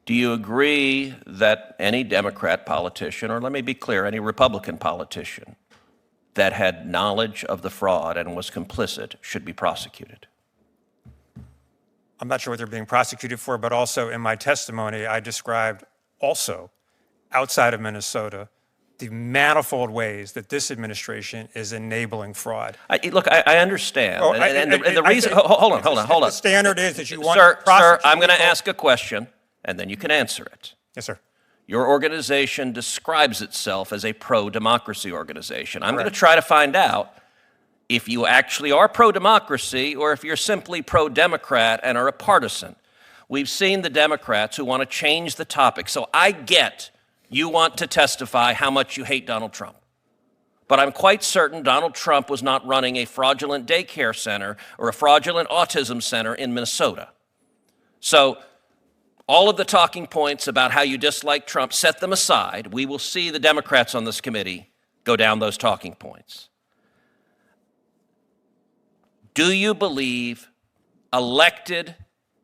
Do you agree that any Democrat politician, or let me be clear, any Republican politician that had knowledge of the fraud and was complicit should be prosecuted? I'm not sure what they're being prosecuted for, but also in my testimony, I described also outside of Minnesota the manifold ways that this administration is enabling fraud. Look, I understand. Oh, and the reason, hold on. The standard is that you want to prosecute. Sir, I'm going to people. ask a question, and then you can answer it. Yes, sir. Your organization describes itself as a pro-democracy organization. I'm going to try to find out if you actually are pro-democracy or if you're simply pro-Democrat and are a partisan. We've seen the Democrats who want to change the topic. So I get you want to testify how much you hate Donald Trump. But I'm quite certain Donald Trump was not running a fraudulent daycare center or a fraudulent autism center in Minnesota. So all of the talking points about how you dislike Trump, set them aside. We will see the Democrats on this committee go down those talking points. Do you believe elected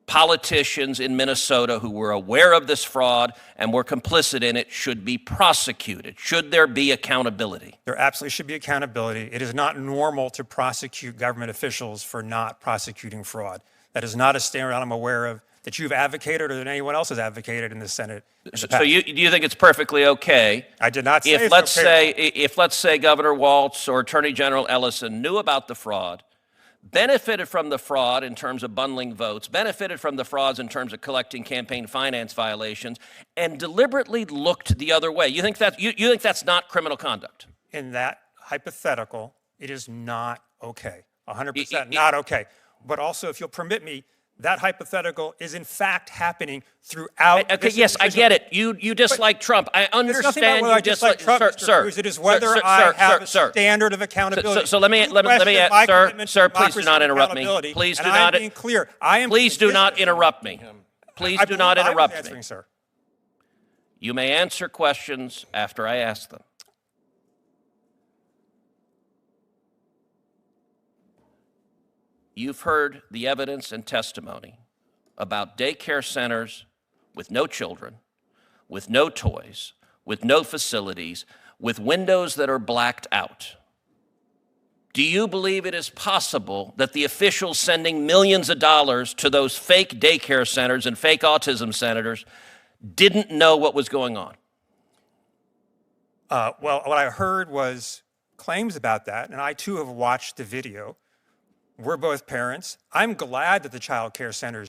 politicians in Minnesota who were aware of this fraud and were complicit in it should be prosecuted? Should there be accountability? There absolutely should be accountability. It is not normal to prosecute government officials for not prosecuting fraud. That is not a standard I'm aware of that you've advocated or that anyone else has advocated in the Senate. So do you think it's perfectly okay? I did not say if it's okay. If let's say Governor Walz or Attorney General Ellison knew about the fraud, benefited from the fraud in terms of bundling votes, benefited from the frauds in terms of collecting campaign finance violations, and deliberately looked the other way. You think that's not criminal conduct? In that hypothetical, it is not okay. 100% not okay. But also, if you'll permit me, that hypothetical is in fact happening throughout. Okay, yes, I get it. You dislike Trump. I understand you dislike Trump, sir. It is whether I have a standard of accountability. So let me ask, sir, please do not interrupt me. Please do not. I'm being clear. Please do not interrupt me. Please do not interrupt me. Sir. You may answer questions after I ask them. You've heard the evidence and testimony about daycare centers with no children, with no toys, with no facilities, with windows that are blacked out. Do you believe it is possible that the officials sending millions of dollars to those fake daycare centers and fake autism centers didn't know what was going on? Well, what I heard was claims about that, and I too have watched the video. We're both parents. I'm glad that the child care centers